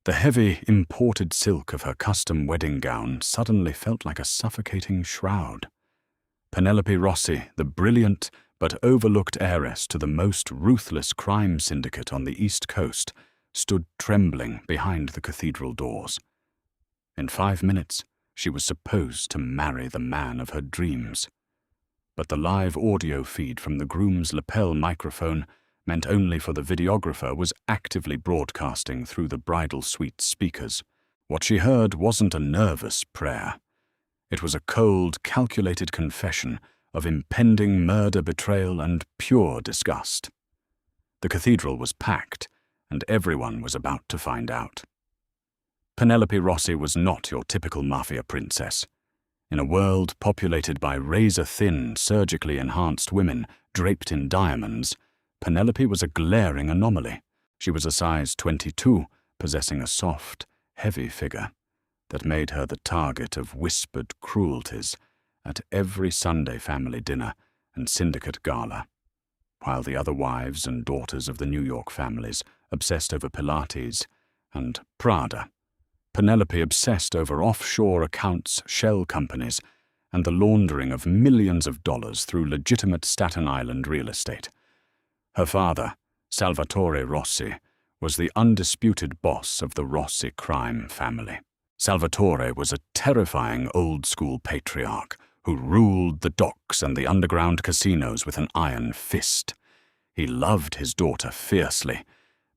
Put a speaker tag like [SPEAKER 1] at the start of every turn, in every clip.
[SPEAKER 1] The heavy, imported silk of her custom wedding gown suddenly felt like a suffocating shroud. Penelope Rossi, the brilliant but overlooked heiress to the most ruthless crime syndicate on the East Coast, stood trembling behind the cathedral doors. In 5 minutes, she was supposed to marry the man of her dreams. But the live audio feed from the groom's lapel microphone, meant only for the videographer, was actively broadcasting through the bridal suite speakers. What she heard wasn't a nervous prayer. It was a cold, calculated confession of impending murder, betrayal, and pure disgust. The cathedral was packed, and everyone was about to find out. Penelope Rossi was not your typical Mafia princess. In a world populated by razor-thin, surgically enhanced women draped in diamonds, Penelope was a glaring anomaly. She was a size 22, possessing a soft, heavy figure that made her the target of whispered cruelties at every Sunday family dinner and syndicate gala, while the other wives and daughters of the New York families obsessed over Pilates and Prada. Penelope obsessed over offshore accounts, shell companies, and the laundering of millions of dollars through legitimate Staten Island real estate. Her father, Salvatore Rossi, was the undisputed boss of the Rossi crime family. Salvatore was a terrifying old-school patriarch who ruled the docks and the underground casinos with an iron fist. He loved his daughter fiercely,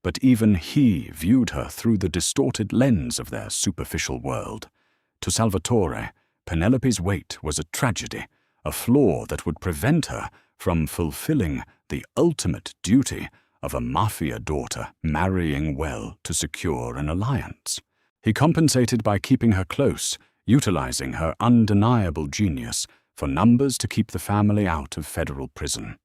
[SPEAKER 1] but even he viewed her through the distorted lens of their superficial world. To Salvatore, Penelope's weight was a tragedy, a flaw that would prevent her from fulfilling the ultimate duty of a Mafia daughter marrying well to secure an alliance. He compensated by keeping her close, utilizing her undeniable genius for numbers to keep the family out of federal prison.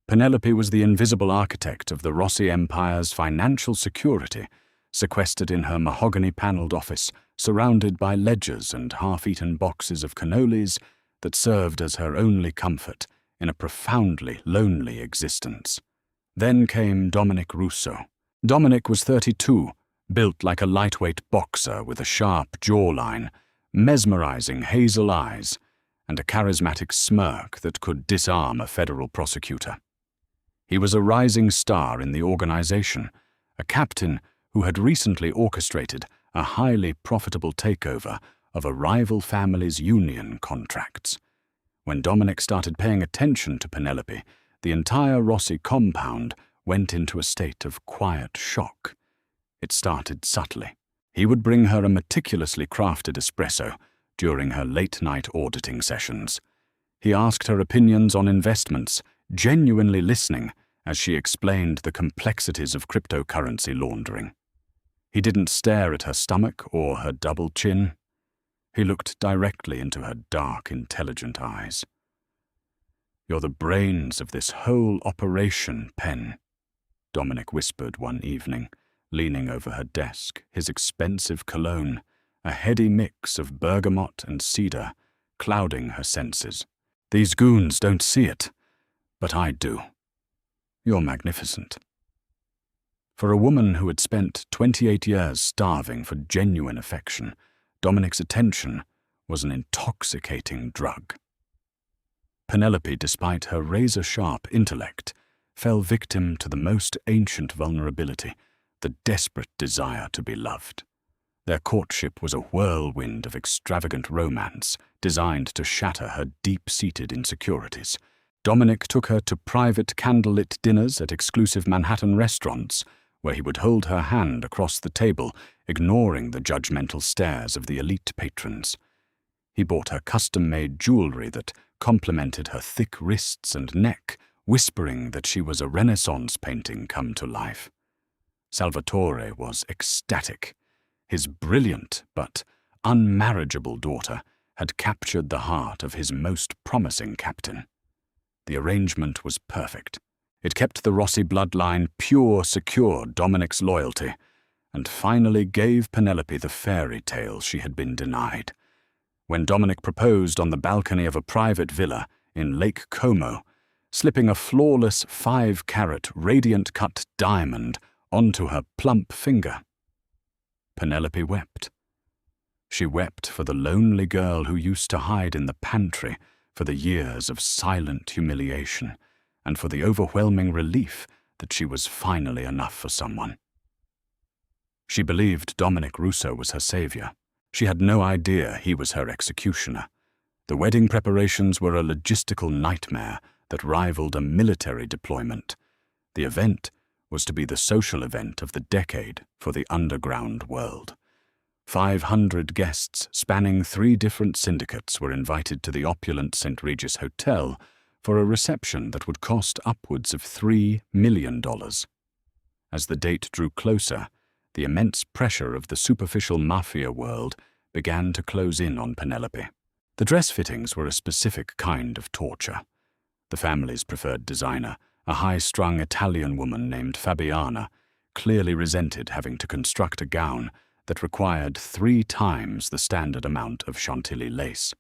[SPEAKER 1] Penelope was the invisible architect of the Rossi Empire's financial security, sequestered in her mahogany-paneled office, surrounded by ledgers and half-eaten boxes of cannolis that served as her only comfort in a profoundly lonely existence. Then came Dominic Russo. Dominic was 32, built like a lightweight boxer with a sharp jawline, mesmerizing hazel eyes, and a charismatic smirk that could disarm a federal prosecutor. He was a rising star in the organization, a captain who had recently orchestrated a highly profitable takeover of a rival family's union contracts. When Dominic started paying attention to Penelope, the entire Rossi compound went into a state of quiet shock. It started subtly. He would bring her a meticulously crafted espresso during her late-night auditing sessions. He asked her opinions on investments, genuinely listening as she explained the complexities of cryptocurrency laundering. He didn't stare at her stomach or her double chin. He looked directly into her dark, intelligent eyes. "You're the brains of this whole operation, Pen," Dominic whispered one evening, leaning over her desk, his expensive cologne, a heady mix of bergamot and cedar, clouding her senses. "These goons don't see it, but I do. You're magnificent." For a woman who had spent 28 years starving for genuine affection, Dominic's attention was an intoxicating drug. Penelope, despite her razor-sharp intellect, fell victim to the most ancient vulnerability, the desperate desire to be loved. Their courtship was a whirlwind of extravagant romance designed to shatter her deep-seated insecurities. Dominic took her to private candlelit dinners at exclusive Manhattan restaurants, where he would hold her hand across the table, ignoring the judgmental stares of the elite patrons. He bought her custom-made jewelry that complemented her thick wrists and neck, whispering that she was a Renaissance painting come to life. Salvatore was ecstatic. His brilliant but unmarriageable daughter had captured the heart of his most promising captain. The arrangement was perfect. It kept the Rossi bloodline pure, secured Dominic's loyalty, and finally gave Penelope the fairy tale she had been denied. When Dominic proposed on the balcony of a private villa in Lake Como, slipping a flawless 5-carat radiant-cut diamond onto her plump finger, Penelope wept. She wept for the lonely girl who used to hide in the pantry, for the years of silent humiliation, and for the overwhelming relief that she was finally enough for someone. She believed Dominic Russo was her savior. She had no idea he was her executioner. The wedding preparations were a logistical nightmare that rivaled a military deployment. The event was to be the social event of the decade for the underground world. 500 guests spanning 3 different syndicates were invited to the opulent St. Regis Hotel for a reception that would cost upwards of $3 million. As the date drew closer, the immense pressure of the superficial Mafia world began to close in on Penelope. The dress fittings were a specific kind of torture. The family's preferred designer, a high-strung Italian woman named Fabiana, clearly resented having to construct a gown that required 3 times the standard amount of Chantilly lace.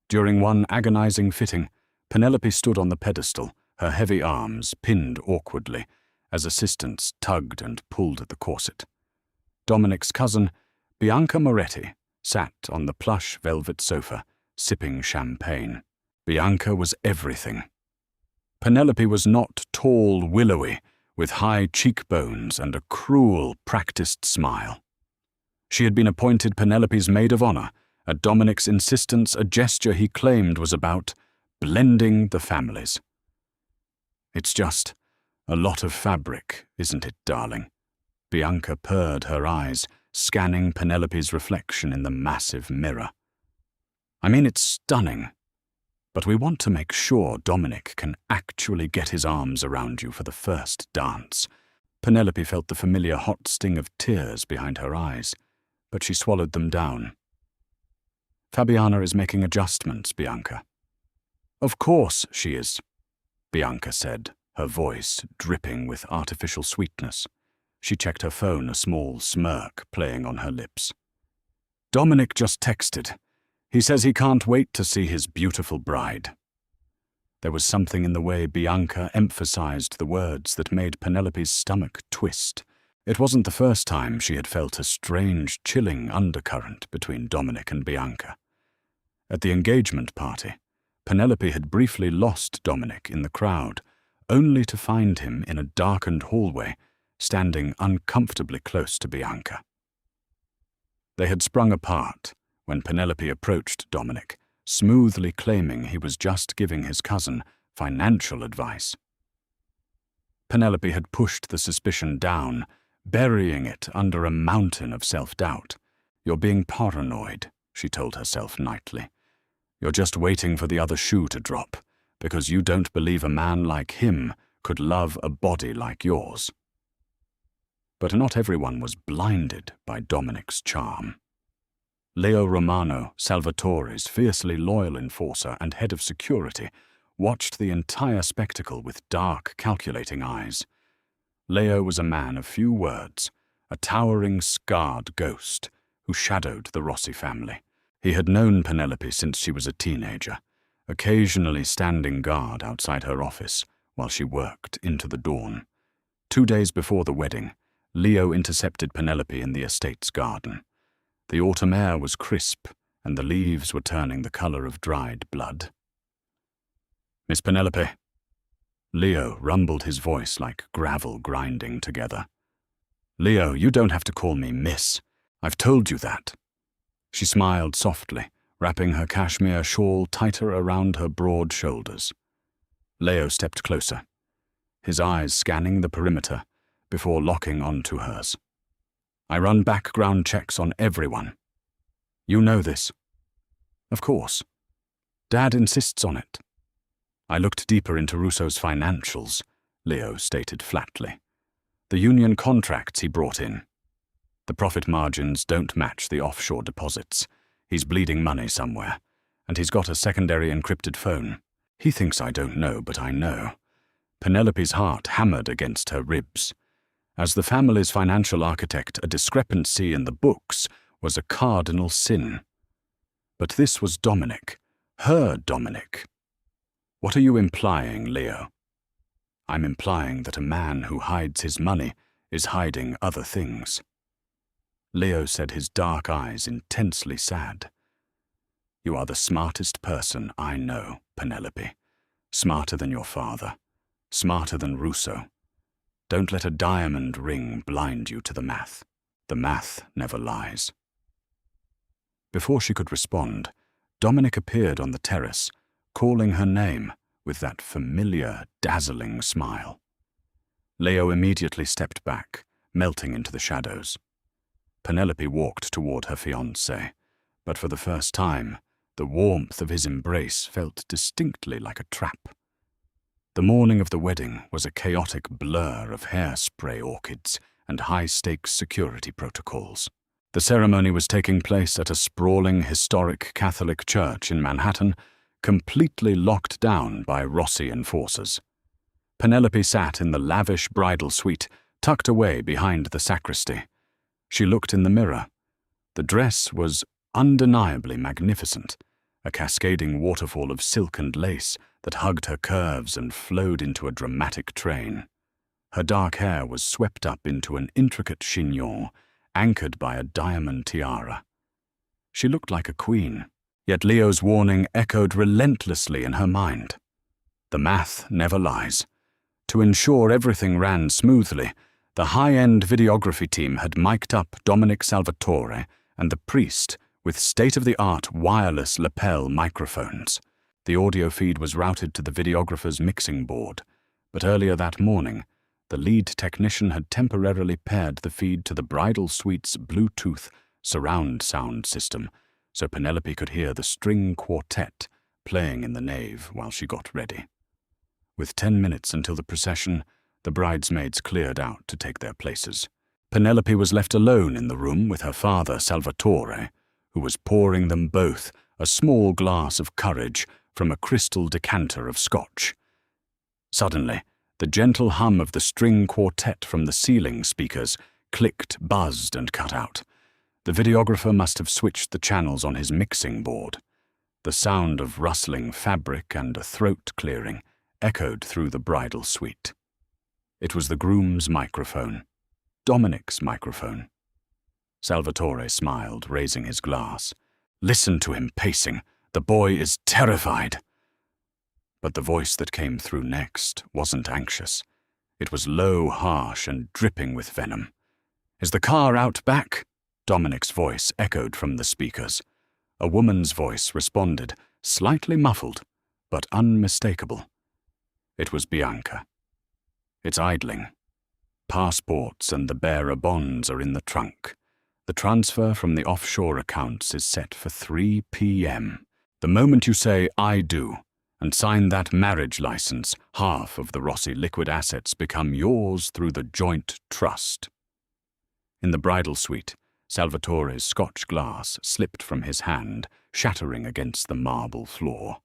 [SPEAKER 1] During one agonizing fitting, Penelope stood on the pedestal, her heavy arms pinned awkwardly as assistants tugged and pulled at the corset. Dominic's cousin, Bianca Moretti, sat on the plush velvet sofa, sipping champagne. Bianca was everything. Penelope was not tall, willowy, with high cheekbones and a cruel, practiced smile. She had been appointed Penelope's maid of honor, at Dominic's insistence, a gesture he claimed was about blending the families. "It's just a lot of fabric, isn't it, darling?" Bianca purred her eyes, scanning Penelope's reflection in the massive mirror. "I mean, it's stunning. But we want to make sure Dominic can actually get his arms around you for the first dance." Penelope felt the familiar hot sting of tears behind her eyes, but she swallowed them down. "Fabiana is making adjustments, Bianca." "Of course she is," Bianca said, her voice dripping with artificial sweetness. She checked her phone, a small smirk playing on her lips. "Dominic just texted. He says he can't wait to see his beautiful bride." There was something in the way Bianca emphasized the words that made Penelope's stomach twist. It wasn't the first time she had felt a strange, chilling undercurrent between Dominic and Bianca. At the engagement party, Penelope had briefly lost Dominic in the crowd, only to find him in a darkened hallway, standing uncomfortably close to Bianca. They had sprung apart when Penelope approached Dominic, smoothly claiming he was just giving his cousin financial advice. Penelope had pushed the suspicion down, burying it under a mountain of self-doubt. "You're being paranoid," she told herself nightly. "You're just waiting for the other shoe to drop, because you don't believe a man like him could love a body like yours." But not everyone was blinded by Dominic's charm. Leo Romano, Salvatore's fiercely loyal enforcer and head of security, watched the entire spectacle with dark, calculating eyes. Leo was a man of few words, a towering, scarred ghost who shadowed the Rossi family. He had known Penelope since she was a teenager, occasionally standing guard outside her office while she worked into the dawn. 2 days before the wedding, Leo intercepted Penelope in the estate's garden. The autumn air was crisp, and the leaves were turning the color of dried blood. "Miss Penelope." Leo rumbled his voice like gravel grinding together. "Leo, you don't have to call me Miss. I've told you that." She smiled softly, wrapping her cashmere shawl tighter around her broad shoulders. Leo stepped closer, his eyes scanning the perimeter before locking onto hers. "I run background checks on everyone. You know this." "Of course. Dad insists on it." "I looked deeper into Russo's financials," Leo stated flatly. "The union contracts he brought in. The profit margins don't match the offshore deposits. He's bleeding money somewhere, and he's got a secondary encrypted phone. He thinks I don't know, but I know." Penelope's heart hammered against her ribs. As the family's financial architect, a discrepancy in the books was a cardinal sin. But this was Dominic, her Dominic. "What are you implying, Leo?" "I'm implying that a man who hides his money is hiding other things." Leo said, his dark eyes intensely sad. You are the smartest person I know, Penelope. Smarter than your father. Smarter than Rousseau. Don't let a diamond ring blind you to the math. The math never lies. Before she could respond, Dominic appeared on the terrace, calling her name with that familiar, dazzling smile. Leo immediately stepped back, melting into the shadows. Penelope walked toward her fiancé, but for the first time, the warmth of his embrace felt distinctly like a trap. The morning of the wedding was a chaotic blur of hairspray orchids and high-stakes security protocols. The ceremony was taking place at a sprawling, historic Catholic church in Manhattan, completely locked down by Rossi enforcers. Penelope sat in the lavish bridal suite, tucked away behind the sacristy. She looked in the mirror. The dress was undeniably magnificent, a cascading waterfall of silk and lace that hugged her curves and flowed into a dramatic train. Her dark hair was swept up into an intricate chignon, anchored by a diamond tiara. She looked like a queen, yet Leo's warning echoed relentlessly in her mind. The math never lies. To ensure everything ran smoothly, the high-end videography team had mic'd up Dominic Salvatore and the priest with state-of-the-art wireless lapel microphones. The audio feed was routed to the videographer's mixing board, but earlier that morning, the lead technician had temporarily paired the feed to the bridal suite's Bluetooth surround sound system, so Penelope could hear the string quartet playing in the nave while she got ready. With 10 minutes until the procession, the bridesmaids cleared out to take their places. Penelope was left alone in the room with her father, Salvatore, who was pouring them both a small glass of courage from a crystal decanter of scotch. Suddenly, the gentle hum of the string quartet from the ceiling speakers clicked, buzzed, and cut out. The videographer must have switched the channels on his mixing board. The sound of rustling fabric and a throat clearing echoed through the bridal suite. It was the groom's microphone, Dominic's microphone. Salvatore smiled, raising his glass. Listen to him pacing. The boy is terrified. But the voice that came through next wasn't anxious. It was low, harsh, and dripping with venom. Is the car out back? Dominic's voice echoed from the speakers. A woman's voice responded, slightly muffled, but unmistakable. It was Bianca. It's idling. Passports and the bearer bonds are in the trunk. The transfer from the offshore accounts is set for 3 p.m. The moment you say, I do, and sign that marriage license, half of the Rossi liquid assets become yours through the joint trust. In the bridal suite, Salvatore's Scotch glass slipped from his hand, shattering against the marble floor.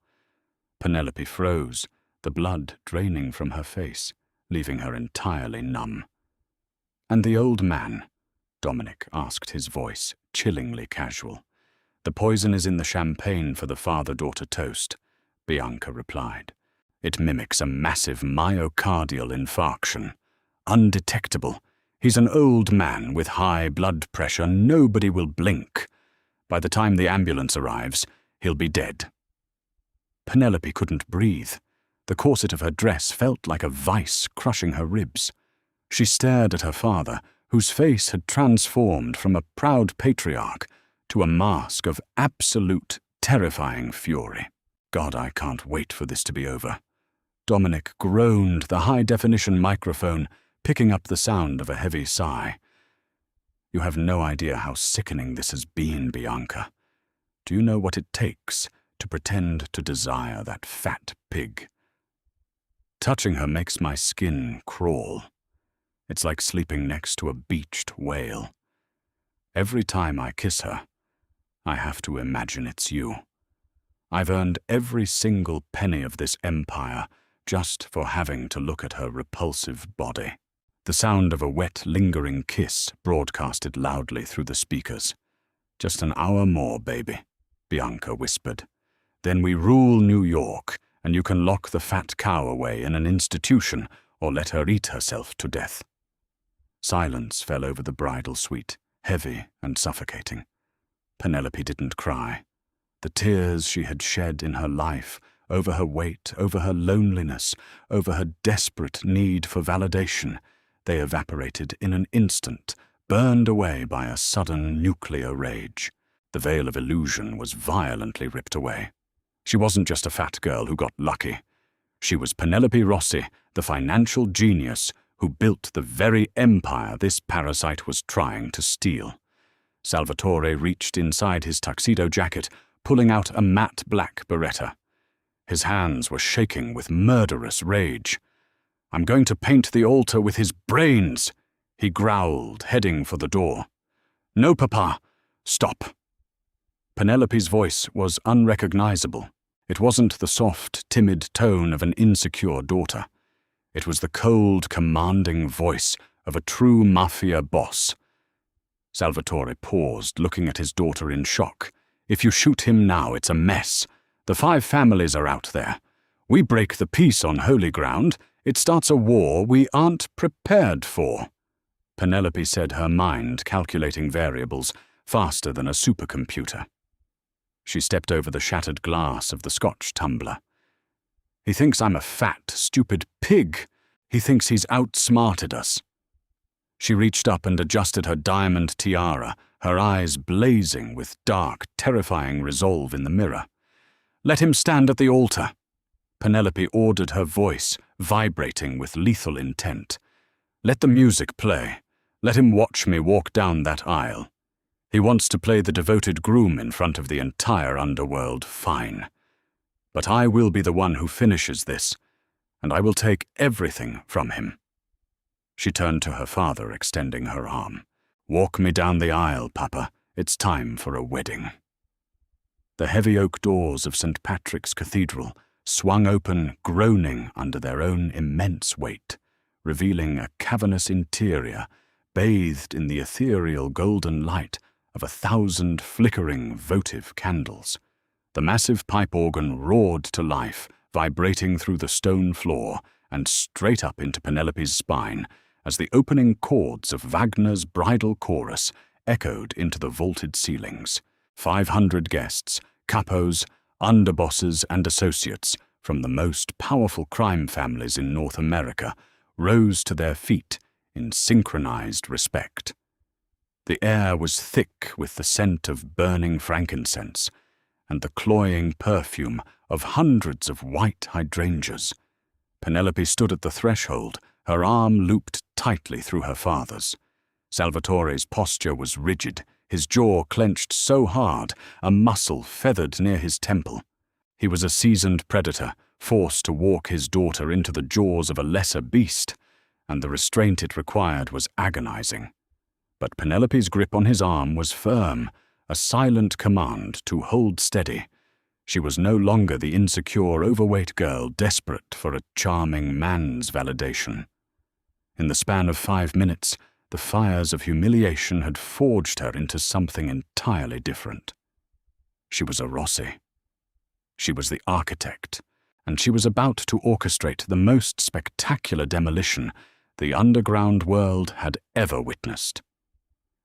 [SPEAKER 1] Penelope froze, the blood draining from her face, leaving her entirely numb. And the old man? Dominic asked, his voice chillingly casual. The poison is in the champagne for the father-daughter toast, Bianca replied. It mimics a massive myocardial infarction. Undetectable. He's an old man with high blood pressure. Nobody will blink. By the time the ambulance arrives, he'll be dead. Penelope couldn't breathe. The corset of her dress felt like a vice crushing her ribs. She stared at her father, whose face had transformed from a proud patriarch to a mask of absolute, terrifying fury. God, I can't wait for this to be over. Dominic groaned, the high-definition microphone picking up the sound of a heavy sigh. You have no idea how sickening this has been, Bianca. Do you know what it takes to pretend to desire that fat pig? Touching her makes my skin crawl. It's like sleeping next to a beached whale. Every time I kiss her, I have to imagine it's you. I've earned every single penny of this empire just for having to look at her repulsive body. The sound of a wet, lingering kiss broadcasted loudly through the speakers. Just an hour more, baby, Bianca whispered. Then we rule New York, and you can lock the fat cow away in an institution or let her eat herself to death. Silence fell over the bridal suite, heavy and suffocating. Penelope didn't cry. The tears she had shed in her life, over her weight, over her loneliness, over her desperate need for validation, they evaporated in an instant, burned away by a sudden nuclear rage. The veil of illusion was violently ripped away. She wasn't just a fat girl who got lucky. She was Penelope Rossi, the financial genius who built the very empire this parasite was trying to steal. Salvatore reached inside his tuxedo jacket, pulling out a matte black Beretta. His hands were shaking with murderous rage. "I'm going to paint the altar with his brains," he growled, heading for the door. "No, Papa. Stop." Penelope's voice was unrecognizable. It wasn't the soft, timid tone of an insecure daughter. It was the cold, commanding voice of a true Mafia boss. Salvatore paused, looking at his daughter in shock. "If you shoot him now, it's a mess. The 5 families are out there. We break the peace on holy ground. It starts a war we aren't prepared for." Penelope said, her mind calculating variables faster than a supercomputer. She stepped over the shattered glass of the scotch tumbler. "He thinks I'm a fat, stupid pig. He thinks he's outsmarted us." She reached up and adjusted her diamond tiara, her eyes blazing with dark, terrifying resolve in the mirror. "Let him stand at the altar." Penelope ordered, her voice vibrating with lethal intent. "Let the music play. Let him watch me walk down that aisle. He wants to play the devoted groom in front of the entire underworld, fine. But I will be the one who finishes this, and I will take everything from him." She turned to her father, extending her arm. "Walk me down the aisle, Papa. It's time for a wedding." The heavy oak doors of St. Patrick's Cathedral swung open, groaning under their own immense weight, revealing a cavernous interior bathed in the ethereal golden light of 1,000 flickering votive candles. The massive pipe organ roared to life, vibrating through the stone floor and straight up into Penelope's spine as the opening chords of Wagner's bridal chorus echoed into the vaulted ceilings. 500 guests, capos, underbosses, and associates from the most powerful crime families in North America rose to their feet in synchronized respect. The air was thick with the scent of burning frankincense and the cloying perfume of hundreds of white hydrangeas. Penelope stood at the threshold, her arm looped tightly through her father's. Salvatore's posture was rigid, his jaw clenched so hard a muscle feathered near his temple. He was a seasoned predator, forced to walk his daughter into the jaws of a lesser beast, and the restraint it required was agonizing. But Penelope's grip on his arm was firm, a silent command to hold steady. She was no longer the insecure, overweight girl desperate for a charming man's validation. In the span of 5 minutes, the fires of humiliation had forged her into something entirely different. She was a Rossi. She was the architect, and she was about to orchestrate the most spectacular demolition the underground world had ever witnessed.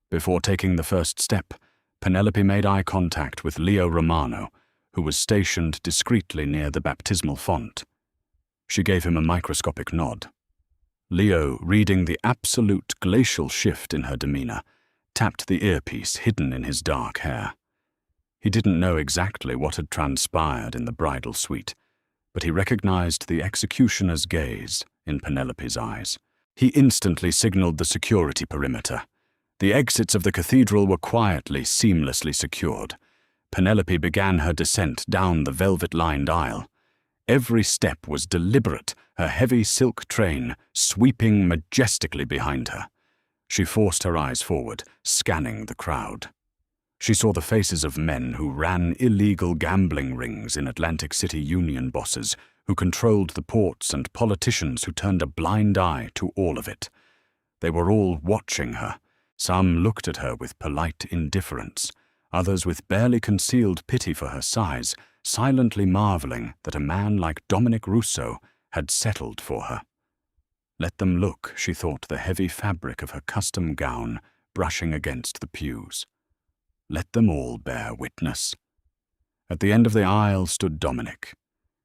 [SPEAKER 1] Before taking the first step, Penelope made eye contact with Leo Romano, who was stationed discreetly near the baptismal font. She gave him a microscopic nod. Leo, reading the absolute glacial shift in her demeanor, tapped the earpiece hidden in his dark hair. He didn't know exactly what had transpired in the bridal suite, but he recognized the executioner's gaze in Penelope's eyes. He instantly signaled the security perimeter. The exits of the cathedral were quietly, seamlessly secured. Penelope began her descent down the velvet-lined aisle. Every step was deliberate, her heavy silk train sweeping majestically behind her. She forced her eyes forward, scanning the crowd. She saw the faces of men who ran illegal gambling rings in Atlantic City union bosses who controlled the ports and politicians who turned a blind eye to all of it. They were all watching her. Some looked at her with polite indifference, others with barely concealed pity for her size, silently marveling that a man like Dominic Rousseau had settled for her. Let them look, she thought, the heavy fabric of her custom gown brushing against the pews. Let them all bear witness. At the end of the aisle stood Dominic.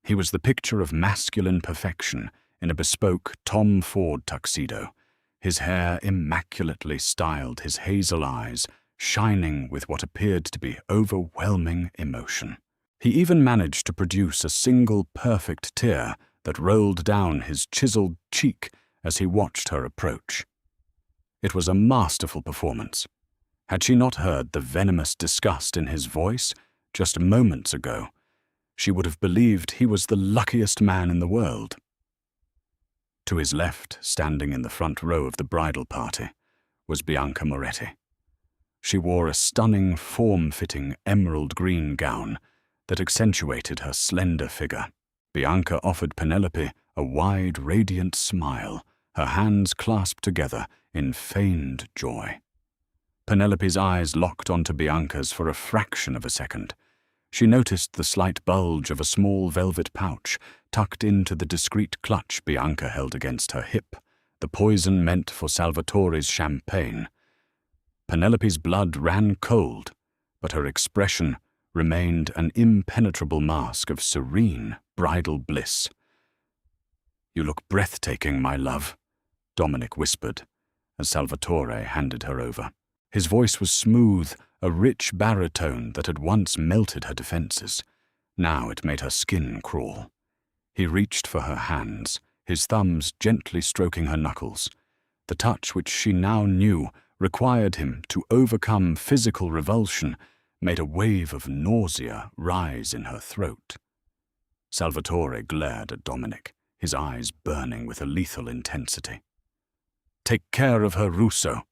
[SPEAKER 1] He was the picture of masculine perfection in a bespoke Tom Ford tuxedo, his hair immaculately styled, his hazel eyes shining with what appeared to be overwhelming emotion. He even managed to produce a single perfect tear that rolled down his chiseled cheek as he watched her approach. It was a masterful performance. Had she not heard the venomous disgust in his voice just moments ago, she would have believed he was the luckiest man in the world. To his left, standing in the front row of the bridal party, was Bianca Moretti. She wore a stunning, form-fitting emerald green gown that accentuated her slender figure. Bianca offered Penelope a wide, radiant smile, her hands clasped together in feigned joy. Penelope's eyes locked onto Bianca's for a fraction of a second. She noticed the slight bulge of a small velvet pouch tucked into the discreet clutch Bianca held against her hip, the poison meant for Salvatore's champagne. Penelope's blood ran cold, but her expression remained an impenetrable mask of serene, bridal bliss. "You look breathtaking, my love," Dominic whispered, as Salvatore handed her over. His voice was smooth, a rich baritone that had once melted her defenses. Now it made her skin crawl. He reached for her hands, his thumbs gently stroking her knuckles. The touch which she now knew required him to overcome physical revulsion made a wave of nausea rise in her throat. Salvatore glared at Dominic, his eyes burning with a lethal intensity. "Take care of her, Russo."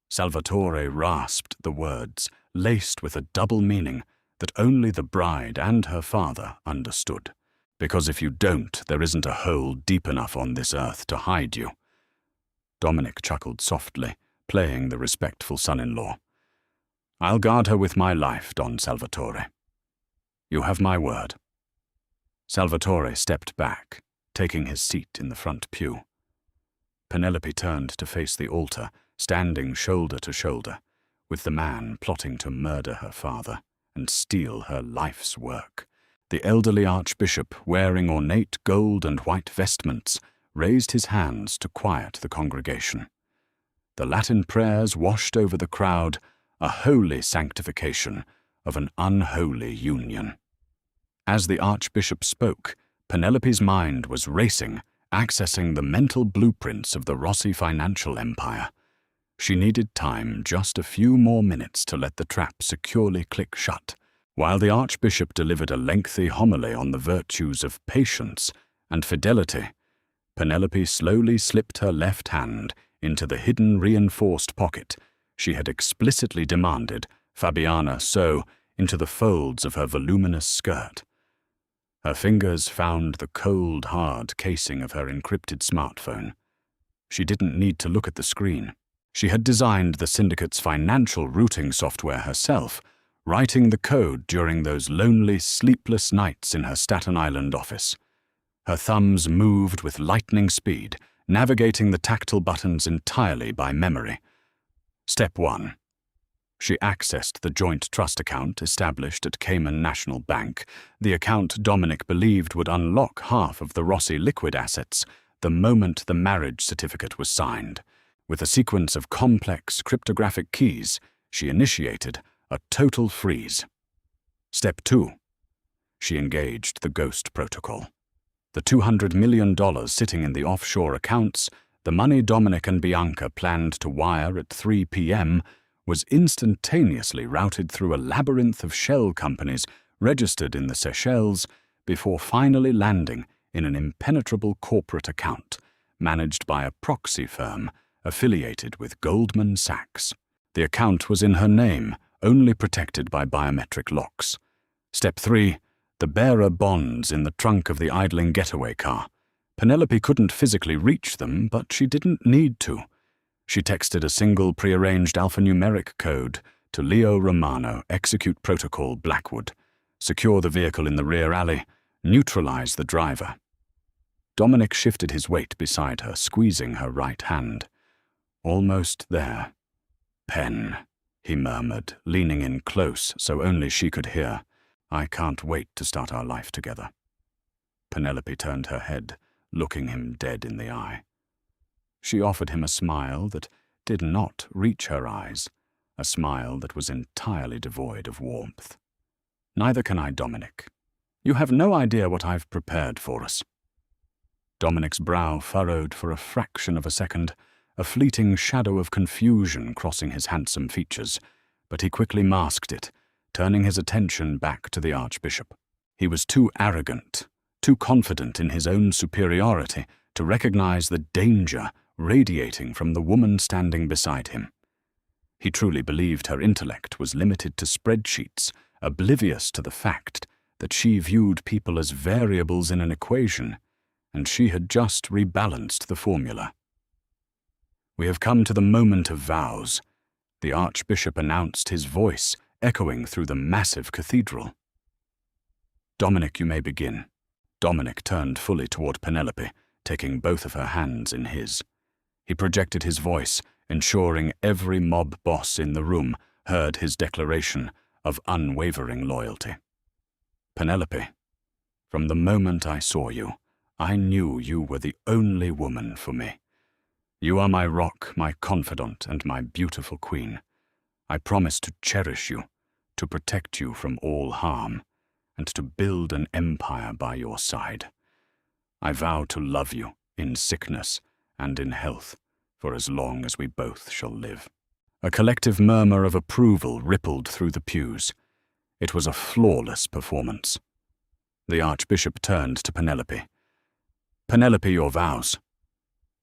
[SPEAKER 1] Salvatore rasped the words, laced with a double meaning that only the bride and her father understood. "Because if you don't, there isn't a hole deep enough on this earth to hide you." Dominic chuckled softly, playing the respectful son-in-law. "I'll guard her with my life, Don Salvatore. You have my word." Salvatore stepped back, taking his seat in the front pew. Penelope turned to face the altar, standing shoulder to shoulder, with the man plotting to murder her father and steal her life's work. The elderly archbishop, wearing ornate gold and white vestments, raised his hands to quiet the congregation. The Latin prayers washed over the crowd, a holy sanctification of an unholy union. As the archbishop spoke, Penelope's mind was racing, accessing the mental blueprints of the Rossi financial empire. She needed time, just a few more minutes to let the trap securely click shut. While the archbishop delivered a lengthy homily on the virtues of patience and fidelity, Penelope slowly slipped her left hand into the hidden reinforced pocket she had explicitly demanded Fabiana sew into the folds of her voluminous skirt. Her fingers found the cold, hard casing of her encrypted smartphone. She didn't need to look at the screen. She had designed the syndicate's financial routing software herself, writing the code during those lonely, sleepless nights in her Staten Island office. Her thumbs moved with lightning speed, navigating the tactile buttons entirely by memory. Step 1. She accessed the joint trust account established at Cayman National Bank, the account Dominic believed would unlock half of the Rossi liquid assets the moment the marriage certificate was signed. With a sequence of complex cryptographic keys, she initiated a total freeze. Step 2. She engaged the Ghost Protocol. The $200 million sitting in the offshore accounts, the money Dominic and Bianca planned to wire at 3 p.m., was instantaneously routed through a labyrinth of shell companies registered in the Seychelles before finally landing in an impenetrable corporate account managed by a proxy firm affiliated with Goldman Sachs. The account was in her name, only protected by biometric locks. Step 3. The bearer bonds in the trunk of the idling getaway car. Penelope couldn't physically reach them, but she didn't need to. She texted a single prearranged alphanumeric code to Leo Romano, execute protocol Blackwood, secure the vehicle in the rear alley, neutralize the driver. Dominic shifted his weight beside her, squeezing her right hand. Almost there. "Pen," he murmured, leaning in close so only she could hear. "I can't wait to start our life together." Penelope turned her head, looking him dead in the eye. She offered him a smile that did not reach her eyes, a smile that was entirely devoid of warmth. "Neither can I, Dominic. You have no idea what I've prepared for us." Dominic's brow furrowed for a fraction of a second, a fleeting shadow of confusion crossing his handsome features, but he quickly masked it, turning his attention back to the Archbishop. He was too arrogant, too confident in his own superiority to recognize the danger radiating from the woman standing beside him. He truly believed her intellect was limited to spreadsheets, oblivious to the fact that she viewed people as variables in an equation, and she had just rebalanced the formula. "We have come to the moment of vows," the Archbishop announced, his voice echoing through the massive cathedral. "Dominic, you may begin." Dominic turned fully toward Penelope, taking both of her hands in his. He projected his voice, ensuring every mob boss in the room heard his declaration of unwavering loyalty. "Penelope, from the moment I saw you, I knew you were the only woman for me. You are my rock, my confidant, and my beautiful queen. I promise to cherish you, to protect you from all harm, and to build an empire by your side. I vow to love you in sickness and in health for as long as we both shall live." A collective murmur of approval rippled through the pews. It was a flawless performance. The Archbishop turned to Penelope. "Penelope, your vows."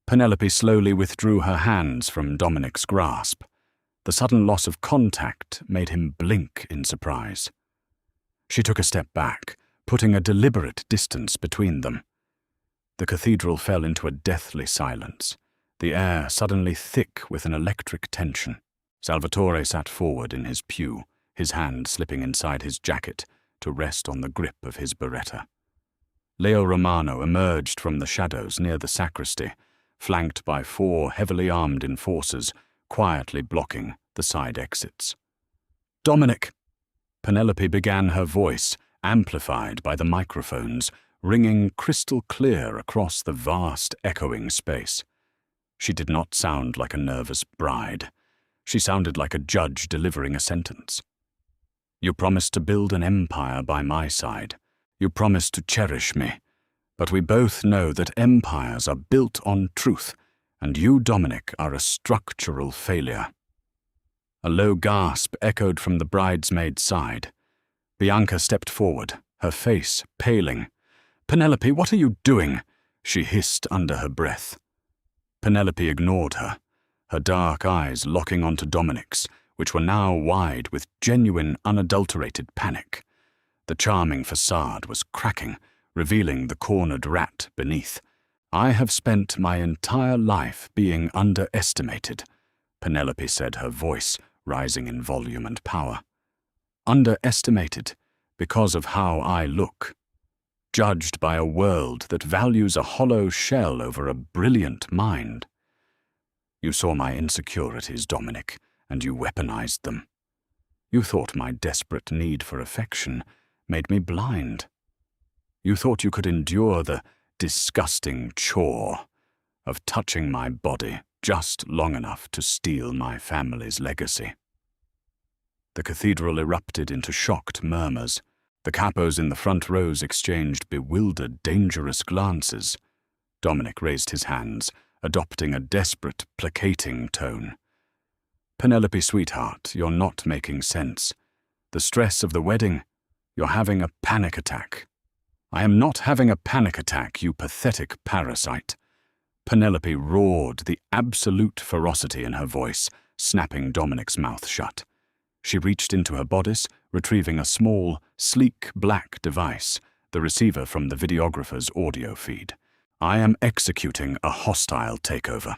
[SPEAKER 1] Penelope slowly withdrew her hands from Dominic's grasp. The sudden loss of contact made him blink in surprise. She took a step back, putting a deliberate distance between them. The cathedral fell into a deathly silence, the air suddenly thick with an electric tension. Salvatore sat forward in his pew, his hand slipping inside his jacket to rest on the grip of his beretta. Leo Romano emerged from the shadows near the sacristy, flanked by 4 heavily armed enforcers, quietly blocking the side exits. "Dominic!" Penelope began, her voice amplified by the microphones, ringing crystal clear across the vast, echoing space. She did not sound like a nervous bride. She sounded like a judge delivering a sentence. "You promised to build an empire by my side. You promised to cherish me. But we both know that empires are built on truth, and you, Dominic, are a structural failure." A low gasp echoed from the bridesmaid's side. Bianca stepped forward, her face paling. "Penelope, what are you doing?" she hissed under her breath. Penelope ignored her, her dark eyes locking onto Dominic's, which were now wide with genuine, unadulterated panic. The charming facade was cracking, revealing the cornered rat beneath. "I have spent my entire life being underestimated," Penelope said, her voice rising in volume and power. "Underestimated because of how I look. Judged by a world that values a hollow shell over a brilliant mind. You saw my insecurities, Dominic, and you weaponized them. You thought my desperate need for affection made me blind. You thought you could endure the disgusting chore of touching my body just long enough to steal my family's legacy." The cathedral erupted into shocked murmurs. The capos in the front rows exchanged bewildered, dangerous glances. Dominic raised his hands, adopting a desperate, placating tone. "Penelope, sweetheart, you're not making sense. The stress of the wedding, you're having a panic attack." "I am not having a panic attack, you pathetic parasite." Penelope roared, the absolute ferocity in her voice, snapping Dominic's mouth shut. She reached into her bodice, retrieving a small, sleek black device, the receiver from the videographer's audio feed. "I am executing a hostile takeover."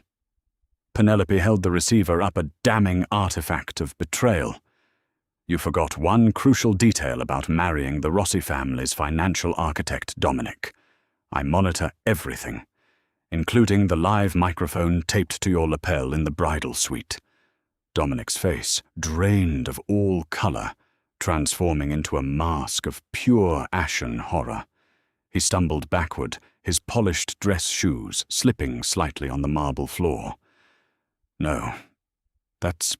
[SPEAKER 1] Penelope held the receiver up, a damning artifact of betrayal. "You forgot one crucial detail about marrying the Rossi family's financial architect, Dominic. I monitor everything, including the live microphone taped to your lapel in the bridal suite. Dominic's face drained of all color, transforming into a mask of pure ashen horror. He stumbled backward, his polished dress shoes slipping slightly on the marble floor. "No, that's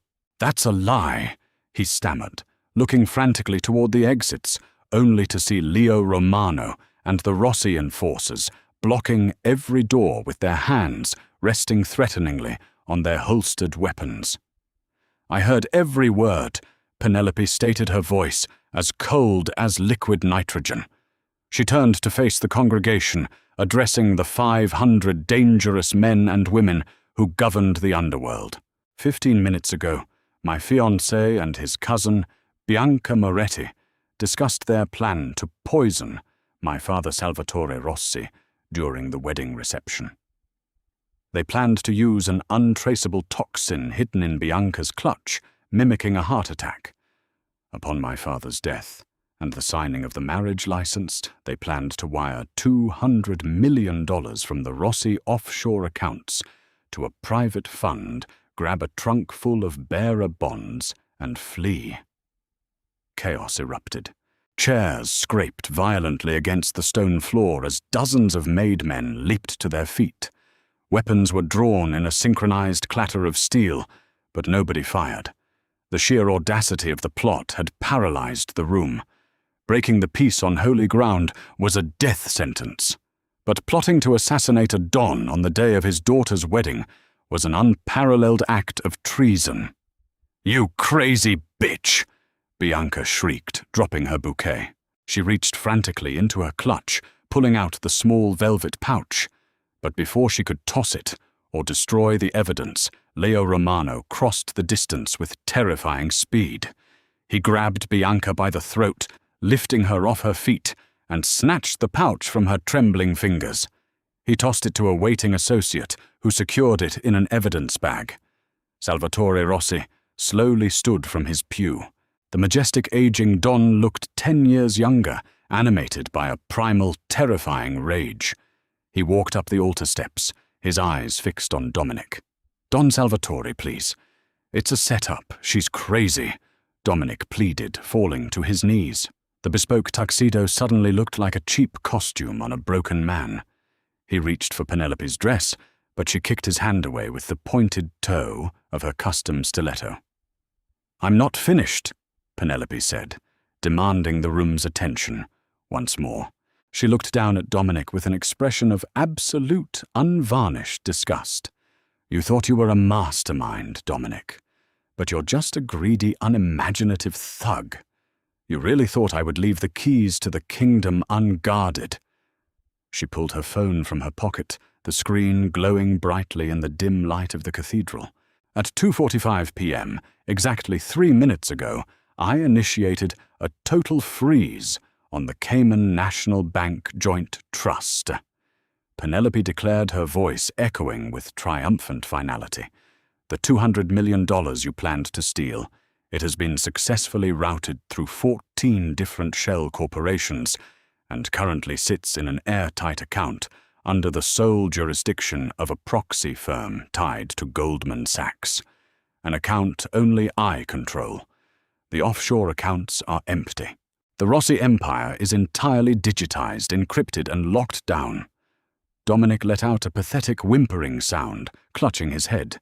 [SPEAKER 1] a lie," he stammered, looking frantically toward the exits, only to see Leo Romano and the Rossi enforcers blocking every door with their hands resting threateningly on their holstered weapons. "I heard every word," Penelope stated, her voice as cold as liquid nitrogen. She turned to face the congregation, addressing the 500 dangerous men and women who governed the underworld. 15 minutes ago, my fiancé and his cousin, Bianca Moretti, discussed their plan to poison my father Salvatore Rossi during the wedding reception. They planned to use an untraceable toxin hidden in Bianca's clutch, mimicking a heart attack. Upon my father's death and the signing of the marriage license, they planned to wire $200 million from the Rossi offshore accounts to a private fund, grab a trunk full of bearer bonds, and flee. Chaos erupted. Chairs scraped violently against the stone floor as dozens of maid men leaped to their feet. Weapons were drawn in a synchronized clatter of steel, but nobody fired. The sheer audacity of the plot had paralyzed the room. Breaking the peace on holy ground was a death sentence. But plotting to assassinate a Don on the day of his daughter's wedding was an unparalleled act of treason. "You crazy bitch!" Bianca shrieked, dropping her bouquet. She reached frantically into her clutch, pulling out the small velvet pouch. But before she could toss it or destroy the evidence, Leo Romano crossed the distance with terrifying speed. He grabbed Bianca by the throat, lifting her off her feet, and snatched the pouch from her trembling fingers. He tossed it to a waiting associate, who secured it in an evidence bag. Salvatore Rossi slowly stood from his pew. The majestic aging Don looked 10 years younger, animated by a primal, terrifying rage. He walked up the altar steps, his eyes fixed on Dominic. "Don Salvatore, please. It's a setup. She's crazy," Dominic pleaded, falling to his knees. The bespoke tuxedo suddenly looked like a cheap costume on a broken man. He reached for Penelope's dress, but she kicked his hand away with the pointed toe of her custom stiletto. "I'm not finished," Penelope said, demanding the room's attention once more. She looked down at Dominic with an expression of absolute, unvarnished disgust. "You thought you were a mastermind, Dominic, but you're just a greedy, unimaginative thug. You really thought I would leave the keys to the kingdom unguarded." She pulled her phone from her pocket, the screen glowing brightly in the dim light of the cathedral. "At 2:45 p.m., exactly 3 minutes ago, I initiated a total freeze on the Cayman National Bank Joint Trust." Penelope declared, her voice echoing with triumphant finality. "The $200 million you planned to steal, it has been successfully routed through 14 different shell corporations and currently sits in an airtight account under the sole jurisdiction of a proxy firm tied to Goldman Sachs. An account only I control. The offshore accounts are empty. The Rossi empire is entirely digitized, encrypted, and locked down." Dominic let out a pathetic whimpering sound, clutching his head.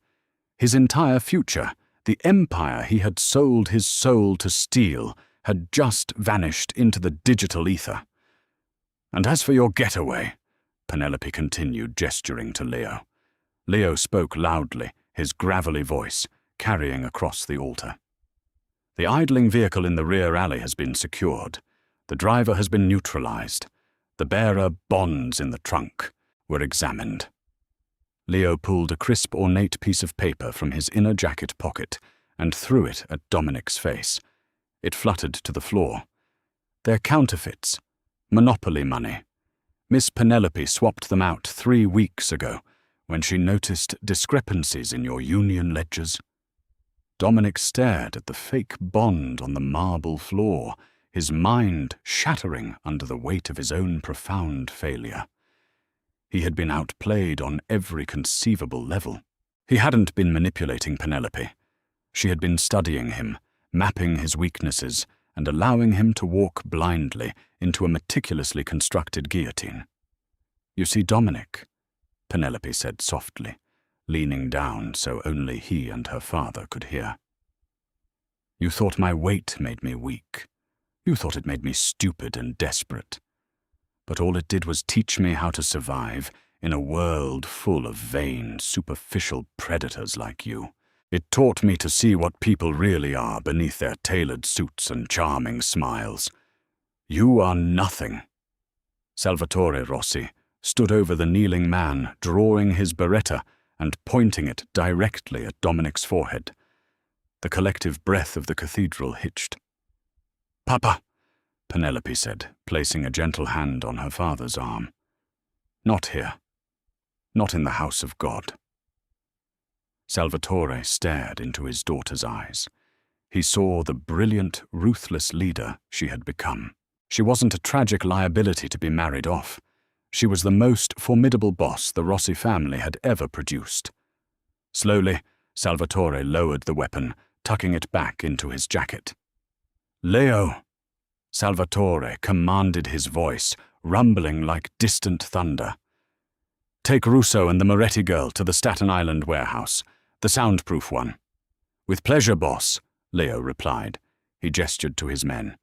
[SPEAKER 1] His entire future, the empire he had sold his soul to steal, had just vanished into the digital ether. "And as for your getaway," Penelope continued, gesturing to Leo. Leo spoke loudly, his gravelly voice carrying across the altar. "The idling vehicle in the rear alley has been secured. The driver has been neutralized. The bearer bonds in the trunk were examined." Leo pulled a crisp, ornate piece of paper from his inner jacket pocket and threw it at Dominic's face. It fluttered to the floor. "They're counterfeits. Monopoly money. Miss Penelope swapped them out 3 weeks ago when she noticed discrepancies in your union ledgers." Dominic stared at the fake bond on the marble floor, his mind shattering under the weight of his own profound failure. He had been outplayed on every conceivable level. He hadn't been manipulating Penelope. She had been studying him, mapping his weaknesses, and allowing him to walk blindly into a meticulously constructed guillotine. "You see, Dominic," Penelope said softly, leaning down so only he and her father could hear. "You thought my weight made me weak. You thought it made me stupid and desperate. But all it did was teach me how to survive in a world full of vain, superficial predators like you. It taught me to see what people really are beneath their tailored suits and charming smiles. You are nothing." Salvatore Rossi stood over the kneeling man, drawing his beretta and pointing it directly at Dominic's forehead. The collective breath of the cathedral hitched. "Papa," Penelope said, placing a gentle hand on her father's arm. "Not here. Not in the house of God." Salvatore stared into his daughter's eyes. He saw the brilliant, ruthless leader she had become. She wasn't a tragic liability to be married off. She was the most formidable boss the Rossi family had ever produced. Slowly, Salvatore lowered the weapon, tucking it back into his jacket. "Leo!" Salvatore commanded his voice, rumbling like distant thunder. "Take Russo and the Moretti girl to the Staten Island warehouse, the soundproof one." "With pleasure, boss," Leo replied. He gestured to his men.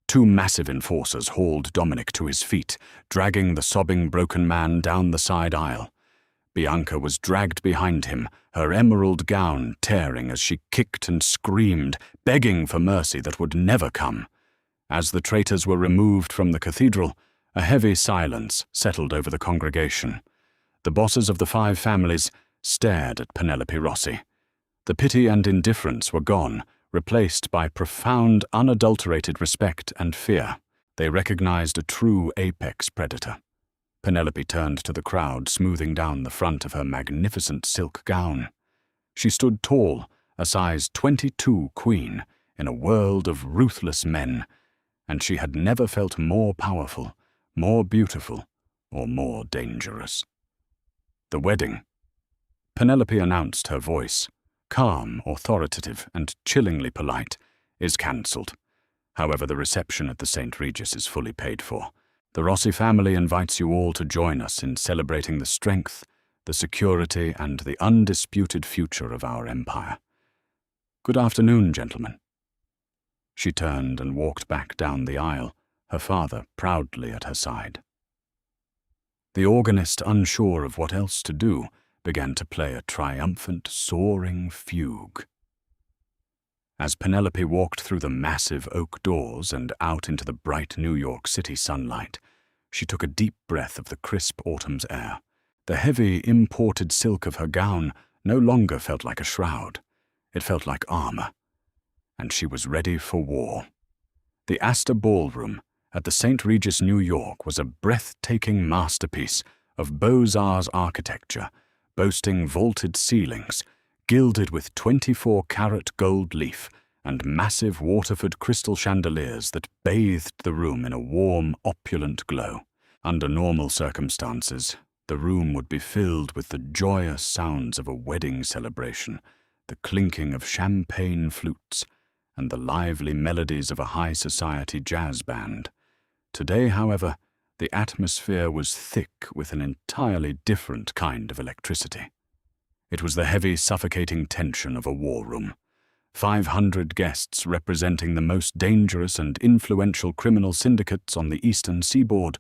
[SPEAKER 1] Two massive enforcers hauled Dominic to his feet, dragging the sobbing, broken man down the side aisle. Bianca was dragged behind him, her emerald gown tearing as she kicked and screamed, begging for mercy that would never come. As the traitors were removed from the cathedral, a heavy silence settled over the congregation. The bosses of the 5 families stared at Penelope Rossi. The pity and indifference were gone, replaced by profound, unadulterated respect and fear. They recognized a true apex predator. Penelope turned to the crowd, smoothing down the front of her magnificent silk gown. She stood tall, a size 22 queen, in a world of ruthless men, and she had never felt more powerful, more beautiful, or more dangerous. "The wedding," Penelope announced, her voice, calm, authoritative, and chillingly polite, "is cancelled. However, the reception at the St. Regis is fully paid for. The Rossi family invites you all to join us in celebrating the strength, the security, and the undisputed future of our empire. Good afternoon, gentlemen." She turned and walked back down the aisle, her father proudly at her side. The organist, unsure of what else to do, began to play a triumphant, soaring fugue. As Penelope walked through the massive oak doors and out into the bright New York City sunlight, she took a deep breath of the crisp autumn's air. The heavy, imported silk of her gown no longer felt like a shroud. It felt like armor. And she was ready for war. The Astor Ballroom at the St. Regis, New York, was a breathtaking masterpiece of Beaux-Arts architecture, boasting vaulted ceilings, gilded with 24-carat gold leaf, and massive Waterford crystal chandeliers that bathed the room in a warm, opulent glow. Under normal circumstances, the room would be filled with the joyous sounds of a wedding celebration, the clinking of champagne flutes, and the lively melodies of a high-society jazz band. Today, however, the atmosphere was thick with an entirely different kind of electricity. It was the heavy, suffocating tension of a war room. 500 guests representing the most dangerous and influential criminal syndicates on the eastern seaboard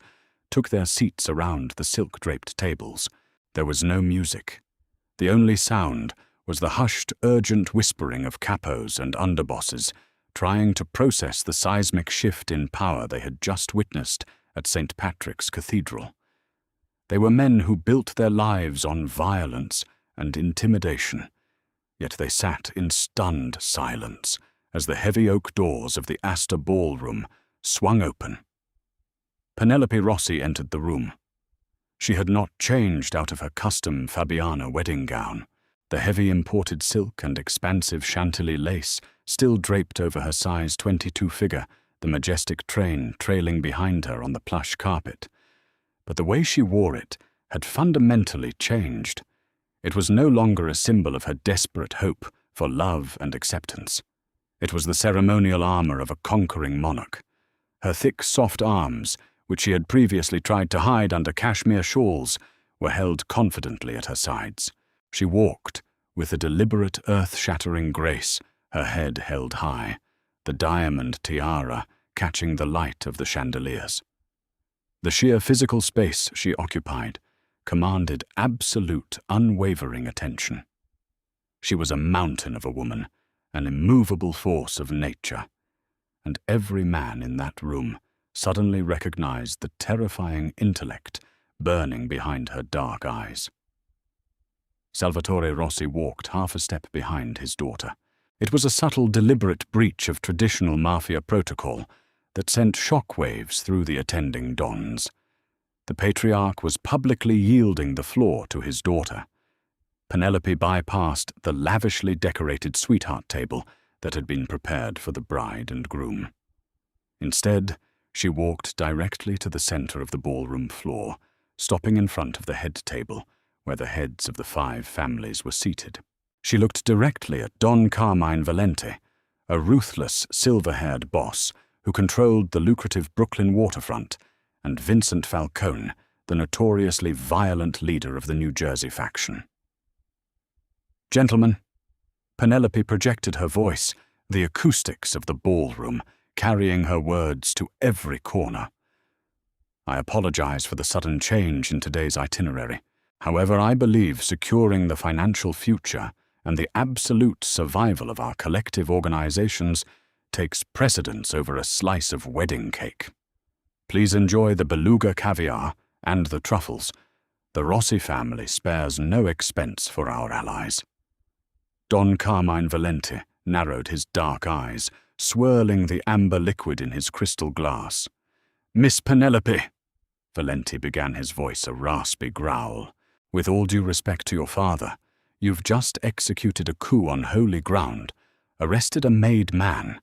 [SPEAKER 1] took their seats around the silk-draped tables. There was no music. The only sound was the hushed, urgent whispering of capos and underbosses, trying to process the seismic shift in power they had just witnessed at St. Patrick's Cathedral. They were men who built their lives on violence and intimidation, yet they sat in stunned silence as the heavy oak doors of the Astor Ballroom swung open. Penelope Rossi entered the room. She had not changed out of her custom Fabiana wedding gown. The heavy imported silk and expansive Chantilly lace still draped over her size 22 figure, the majestic train trailing behind her on the plush carpet. But the way she wore it had fundamentally changed. It was no longer a symbol of her desperate hope for love and acceptance. It was the ceremonial armor of a conquering monarch. Her thick, soft arms, which she had previously tried to hide under cashmere shawls, were held confidently at her sides. She walked with a deliberate, earth-shattering grace, her head held high, the diamond tiara catching the light of the chandeliers. The sheer physical space she occupied commanded absolute, unwavering attention. She was a mountain of a woman, an immovable force of nature, and every man in that room suddenly recognized the terrifying intellect burning behind her dark eyes. Salvatore Rossi walked half a step behind his daughter. It was a subtle, deliberate breach of traditional Mafia protocol that sent shockwaves through the attending dons. The patriarch was publicly yielding the floor to his daughter. Penelope bypassed the lavishly decorated sweetheart table that had been prepared for the bride and groom. Instead, she walked directly to the center of the ballroom floor, stopping in front of the head table, where the heads of the 5 families were seated. She looked directly at Don Carmine Valente, a ruthless, silver-haired boss who controlled the lucrative Brooklyn waterfront, and Vincent Falcone, the notoriously violent leader of the New Jersey faction. "Gentlemen," Penelope projected her voice, the acoustics of the ballroom carrying her words to every corner. "I apologize for the sudden change in today's itinerary. However, I believe securing the financial future and the absolute survival of our collective organizations takes precedence over a slice of wedding cake. Please enjoy the beluga caviar and the truffles. The Rossi family spares no expense for our allies." Don Carmine Valente narrowed his dark eyes, swirling the amber liquid in his crystal glass. "Miss Penelope," Valente began, his voice a raspy growl, "with all due respect to your father, you've just executed a coup on holy ground, arrested a made man,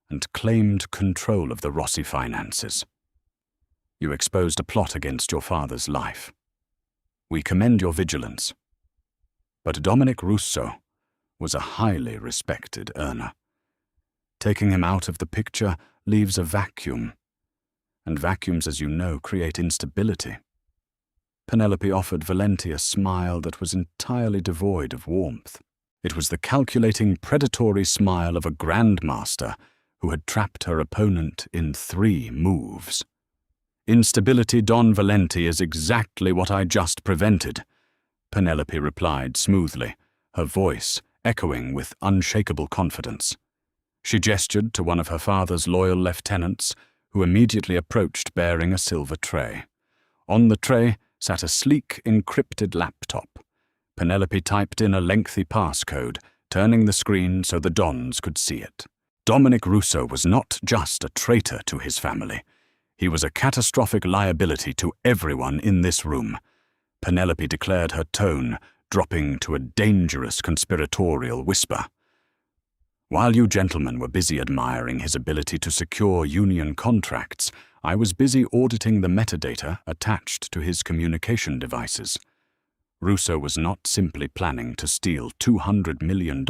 [SPEAKER 1] and claimed control of the Rossi finances. You exposed a plot against your father's life. We commend your vigilance. But Dominic Russo was a highly respected earner. Taking him out of the picture leaves a vacuum, and vacuums, as you know, create instability." Penelope offered Valente a smile that was entirely devoid of warmth. It was the calculating, predatory smile of a grandmaster who had trapped her opponent in 3 moves. "Instability, Don Valente, is exactly what I just prevented," Penelope replied smoothly, her voice echoing with unshakable confidence. She gestured to one of her father's loyal lieutenants, who immediately approached bearing a silver tray. On the tray sat a sleek, encrypted laptop. Penelope typed in a lengthy passcode, turning the screen so the dons could see it. Dominic Russo was not just a traitor to his family. He was a catastrophic liability to everyone in this room. Penelope declared, her tone dropping to a dangerous conspiratorial whisper. "While you gentlemen were busy admiring his ability to secure union contracts, I was busy auditing the metadata attached to his communication devices. Russo was not simply planning to steal $200 million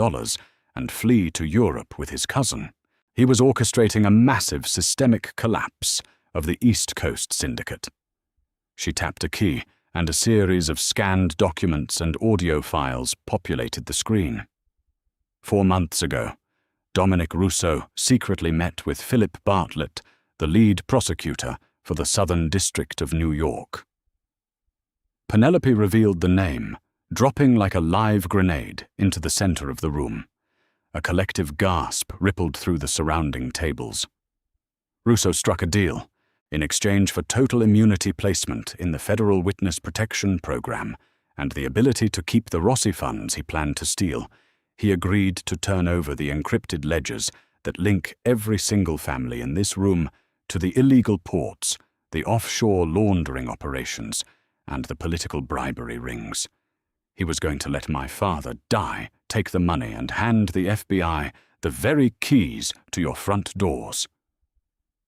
[SPEAKER 1] and flee to Europe with his cousin. He was orchestrating a massive systemic collapse of the East Coast Syndicate." She tapped a key, and a series of scanned documents and audio files populated the screen. 4 months ago, Dominic Russo secretly met with Philip Bartlett, the lead prosecutor for the Southern District of New York. Penelope revealed the name, dropping like a live grenade into the center of the room. A collective gasp rippled through the surrounding tables. Russo struck a deal. In exchange for total immunity placement in the Federal Witness Protection Program and the ability to keep the Rossi funds he planned to steal, he agreed to turn over the encrypted ledgers that link every single family in this room to the illegal ports, the offshore laundering operations, and the political bribery rings. He was going to let my father die, take the money, and hand the FBI the very keys to your front doors.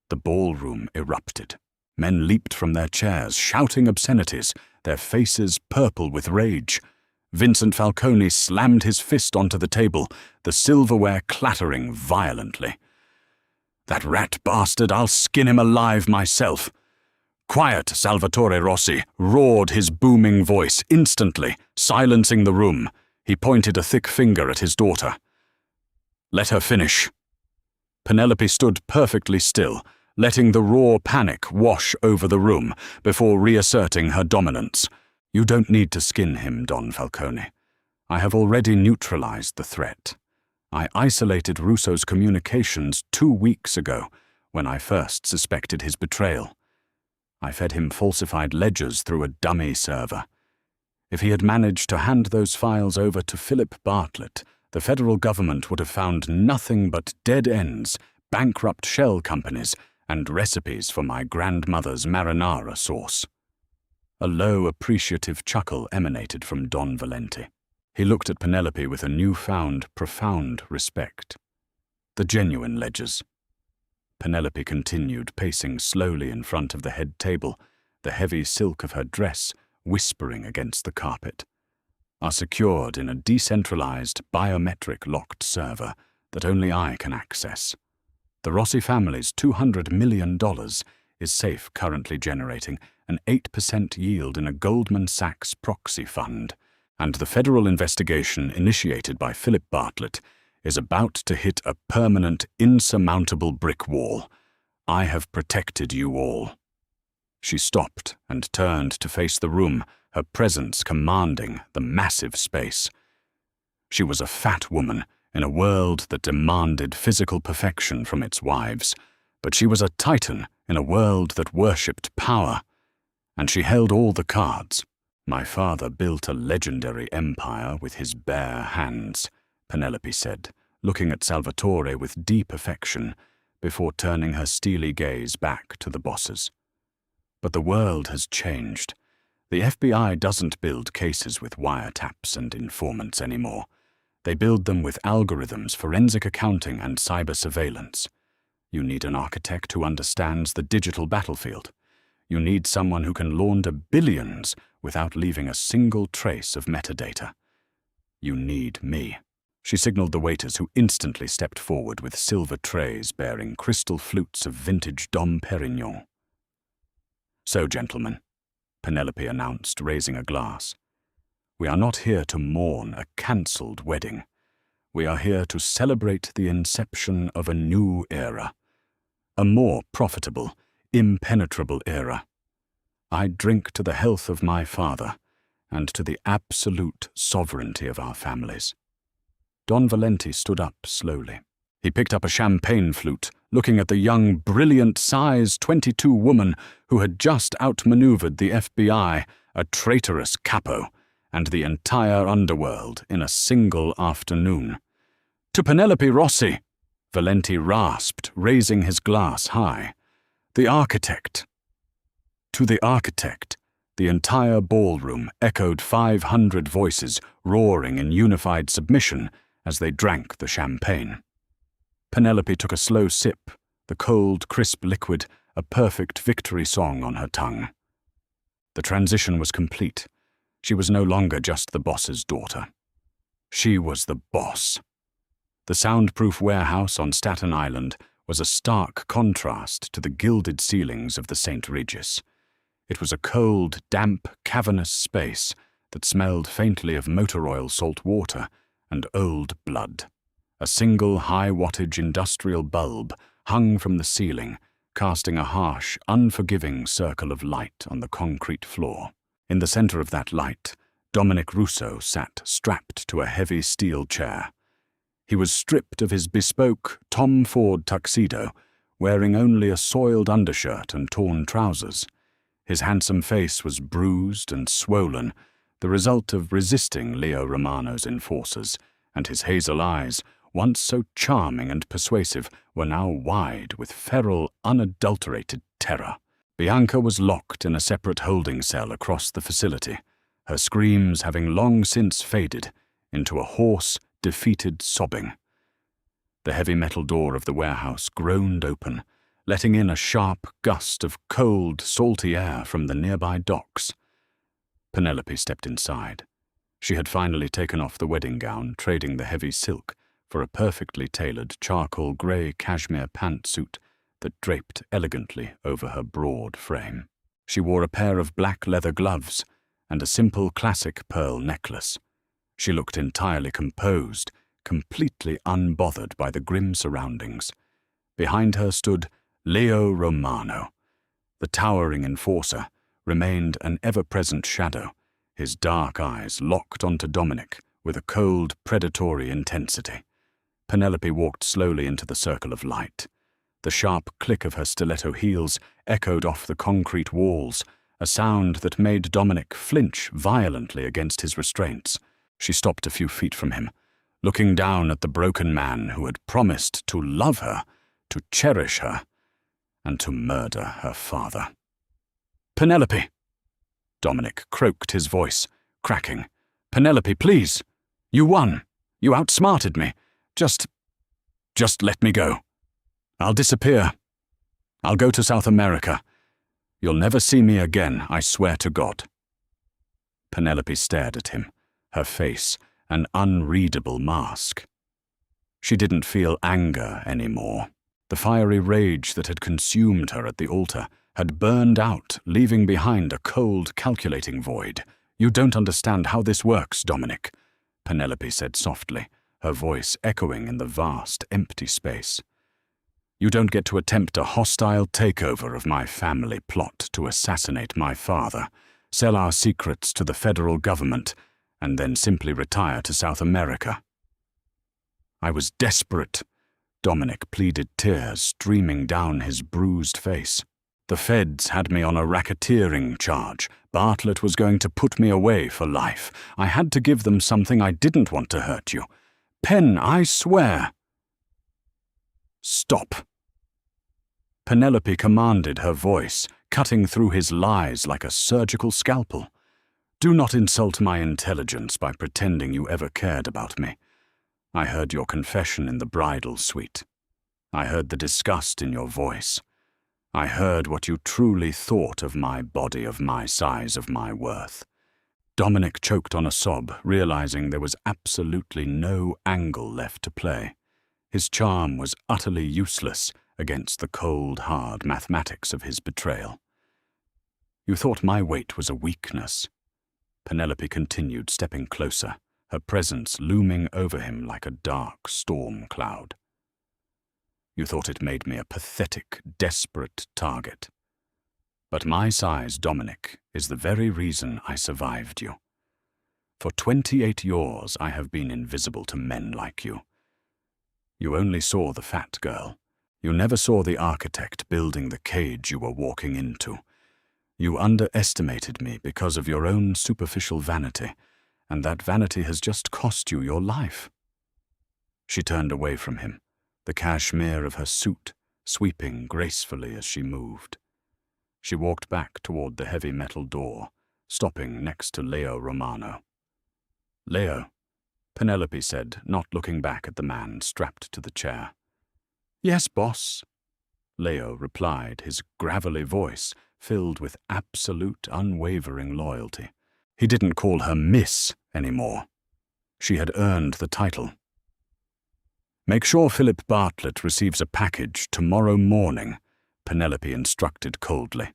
[SPEAKER 1] The ballroom erupted. Men leaped from their chairs, shouting obscenities, their faces purple with rage. Vincent Falcone slammed his fist onto the table, the silverware clattering violently. "That rat bastard, I'll skin him alive myself." "Quiet, Salvatore Rossi," roared his booming voice instantly, silencing the room. He pointed a thick finger at his daughter. "Let her finish." Penelope stood perfectly still, letting the raw panic wash over the room before reasserting her dominance. "You don't need to skin him, Don Falcone. I have already neutralized the threat. I isolated Russo's communications 2 weeks ago, when I first suspected his betrayal. I fed him falsified ledgers through a dummy server. If he had managed to hand those files over to Philip Bartlett, the federal government would have found nothing but dead ends, bankrupt shell companies, and recipes for my grandmother's marinara sauce." A low, appreciative chuckle emanated from Don Valenti. He looked at Penelope with a newfound, profound respect. "The genuine ledgers." Penelope continued, pacing slowly in front of the head table, the heavy silk of her dress whispering against the carpet. "Are secured in a decentralized, biometric locked server that only I can access. The Rossi family's $200 million is safe, currently generating an 8% yield in a Goldman Sachs proxy fund, and the federal investigation initiated by Philip Bartlett is about to hit a permanent, insurmountable brick wall. I have protected you all." She stopped and turned to face the room, her presence commanding the massive space. She was a fat woman in a world that demanded physical perfection from its wives, but she was a titan in a world that worshipped power, and she held all the cards. "My father built a legendary empire with his bare hands," Penelope said, looking at Salvatore with deep affection before turning her steely gaze back to the bosses. "But the world has changed. The FBI doesn't build cases with wiretaps and informants anymore. They build them with algorithms, forensic accounting, and cyber surveillance. You need an architect who understands the digital battlefield. You need someone who can launder billions without leaving a single trace of metadata. You need me." She signaled the waiters, who instantly stepped forward with silver trays bearing crystal flutes of vintage Dom Perignon. "So, gentlemen," Penelope announced, raising a glass, "we are not here to mourn a cancelled wedding. We are here to celebrate the inception of a new era. A more profitable, impenetrable era. I drink to the health of my father and to the absolute sovereignty of our families." Don Valenti stood up slowly. He picked up a champagne flute, looking at the young, brilliant size 22 woman who had just outmaneuvered the FBI, a traitorous capo, and the entire underworld in a single afternoon. "To Penelope Rossi," Valenti rasped, raising his glass high. "The architect." To the architect, the entire ballroom echoed 500 voices roaring in unified submission as they drank the champagne. Penelope took a slow sip, the cold, crisp liquid a perfect victory song on her tongue. The transition was complete. She was no longer just the boss's daughter. She was the boss. The soundproof warehouse on Staten Island was a stark contrast to the gilded ceilings of the St. Regis. It was a cold, damp, cavernous space that smelled faintly of motor oil, salt water, and old blood. A single high-wattage industrial bulb hung from the ceiling, casting a harsh, unforgiving circle of light on the concrete floor. In the center of that light, Dominic Russo sat strapped to a heavy steel chair. He was stripped of his bespoke Tom Ford tuxedo, wearing only a soiled undershirt and torn trousers. His handsome face was bruised and swollen, the result of resisting Leo Romano's enforcers, and his hazel eyes, once so charming and persuasive, were now wide with feral, unadulterated terror. Bianca was locked in a separate holding cell across the facility, her screams having long since faded into a hoarse, defeated sobbing. The heavy metal door of the warehouse groaned open, letting in a sharp gust of cold, salty air from the nearby docks. Penelope stepped inside. She had finally taken off the wedding gown, trading the heavy silk for a perfectly tailored charcoal grey cashmere pantsuit that draped elegantly over her broad frame. She wore a pair of black leather gloves and a simple classic pearl necklace. She looked entirely composed, completely unbothered by the grim surroundings. Behind her stood Leo Romano. The towering enforcer remained an ever-present shadow, his dark eyes locked onto Dominic with a cold, predatory intensity. Penelope walked slowly into the circle of light. The sharp click of her stiletto heels echoed off the concrete walls, a sound that made Dominic flinch violently against his restraints. She stopped a few feet from him, looking down at the broken man who had promised to love her, to cherish her, and to murder her father. "Penelope!" Dominic croaked, his voice cracking. "Penelope, please! You won! You outsmarted me! Just let me go. I'll disappear. I'll go to South America. You'll never see me again, I swear to God." Penelope stared at him, her face an unreadable mask. She didn't feel anger anymore. The fiery rage that had consumed her at the altar had burned out, leaving behind a cold, calculating void. "You don't understand how this works, Dominic," Penelope said softly, her voice echoing in the vast, empty space. "You don't get to attempt a hostile takeover of my family plot to assassinate my father, sell our secrets to the federal government, and then simply retire to South America." "I was desperate," Dominic pleaded, tears streaming down his bruised face. "The feds had me on a racketeering charge. Bartlett was going to put me away for life. I had to give them something. I didn't want to hurt you. Pen, I swear." "Stop." Penelope commanded, her voice cutting through his lies like a surgical scalpel. "Do not insult my intelligence by pretending you ever cared about me. I heard your confession in the bridal suite. I heard the disgust in your voice. I heard what you truly thought of my body, of my size, of my worth." Dominic choked on a sob, realizing there was absolutely no angle left to play. His charm was utterly useless against the cold, hard mathematics of his betrayal. "You thought my weight was a weakness." Penelope continued, stepping closer, her presence looming over him like a dark storm cloud. "You thought it made me a pathetic, desperate target. But my size, Dominic, is the very reason I survived you. For 28 years I have been invisible to men like you. You only saw the fat girl. You never saw the architect building the cage you were walking into. You underestimated me because of your own superficial vanity, and that vanity has just cost you your life." She turned away from him, the cashmere of her suit sweeping gracefully as she moved. She walked back toward the heavy metal door, stopping next to Leo Romano. "Leo," Penelope said, not looking back at the man strapped to the chair. "Yes, boss," Leo replied, his gravelly voice filled with absolute, unwavering loyalty. He didn't call her Miss anymore. She had earned the title. "Make sure Philip Bartlett receives a package tomorrow morning," Penelope instructed coldly.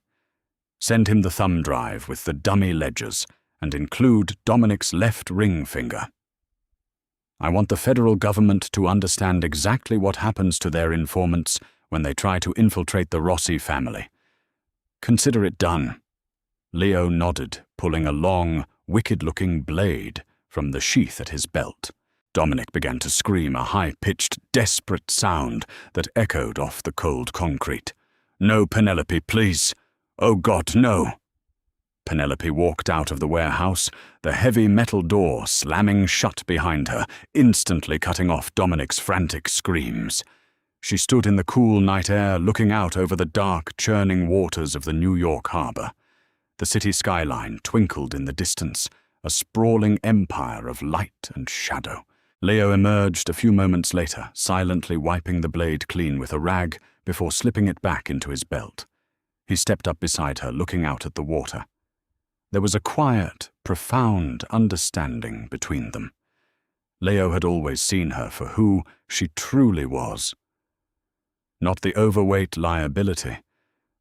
[SPEAKER 1] "Send him the thumb drive with the dummy ledgers and include Dominic's left ring finger. I want the federal government to understand exactly what happens to their informants when they try to infiltrate the Rossi family. Consider it done." Leo nodded, pulling a long, wicked-looking blade from the sheath at his belt. Dominic began to scream, a high-pitched, desperate sound that echoed off the cold concrete. "No, Penelope, please. Oh God, no." Penelope walked out of the warehouse, the heavy metal door slamming shut behind her, instantly cutting off Dominic's frantic screams. She stood in the cool night air, looking out over the dark, churning waters of the New York harbor. The city skyline twinkled in the distance, a sprawling empire of light and shadow. Leo emerged a few moments later, silently wiping the blade clean with a rag before slipping it back into his belt. He stepped up beside her, looking out at the water. There was a quiet, profound understanding between them. Leo had always seen her for who she truly was. Not the overweight liability,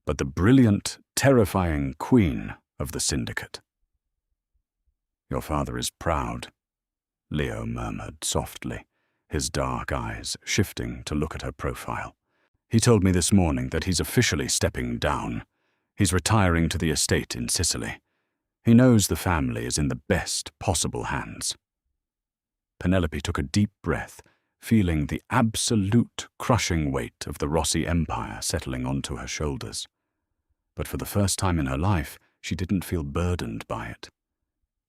[SPEAKER 1] but the brilliant, terrifying queen of the syndicate. "Your father is proud," Leo murmured softly, his dark eyes shifting to look at her profile. "He told me this morning that he's officially stepping down. He's retiring to the estate in Sicily. He knows the family is in the best possible hands." Penelope took a deep breath, feeling the absolute crushing weight of the Rossi empire settling onto her shoulders. But for the first time in her life, she didn't feel burdened by it.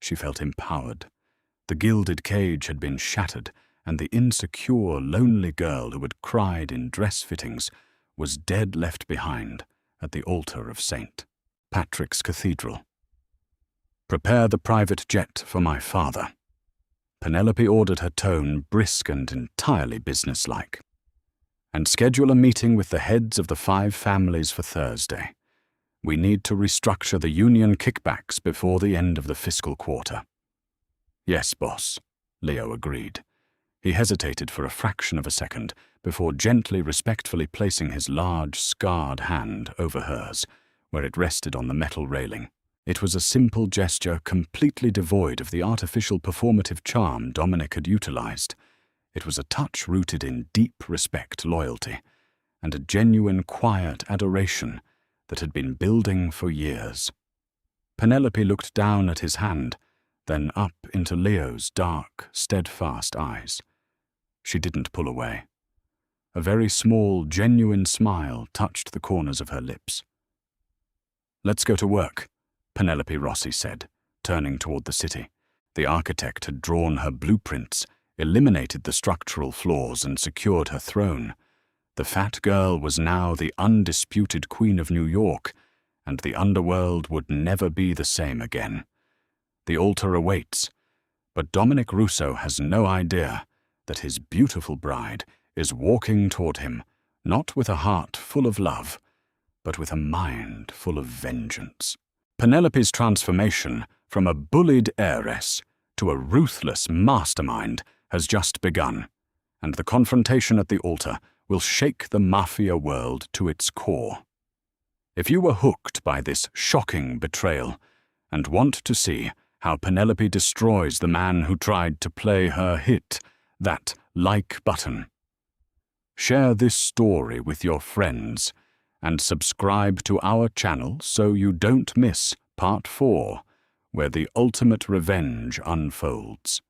[SPEAKER 1] She felt empowered. The gilded cage had been shattered, and the insecure, lonely girl who had cried in dress fittings was dead left behind at the altar of St. Patrick's Cathedral. "Prepare the private jet for my father." Penelope ordered, her tone brisk and entirely businesslike. "And schedule a meeting with the heads of the 5 families for Thursday. We need to restructure the union kickbacks before the end of the fiscal quarter." "Yes, boss," Leo agreed. He hesitated for a fraction of a second before gently, respectfully placing his large, scarred hand over hers, where it rested on the metal railing. It was a simple gesture completely devoid of the artificial performative charm Dominic had utilized. It was a touch rooted in deep respect, loyalty, and a genuine quiet adoration that had been building for years. Penelope looked down at his hand, then up into Leo's dark, steadfast eyes. She didn't pull away. A very small, genuine smile touched the corners of her lips. "Let's go to work," Penelope Rossi said, turning toward the city. The architect had drawn her blueprints, eliminated the structural flaws, and secured her throne. The fat girl was now the undisputed queen of New York, and the underworld would never be the same again. The altar awaits, but Dominic Russo has no idea that his beautiful bride is walking toward him, not with a heart full of love, but with a mind full of vengeance. Penelope's transformation from a bullied heiress to a ruthless mastermind has just begun, and the confrontation at the altar will shake the Mafia world to its core. If you were hooked by this shocking betrayal and want to see how Penelope destroys the man who tried to play her, hit that like button. Share this story with your friends and subscribe to our channel so you don't miss Part 4, where the ultimate revenge unfolds.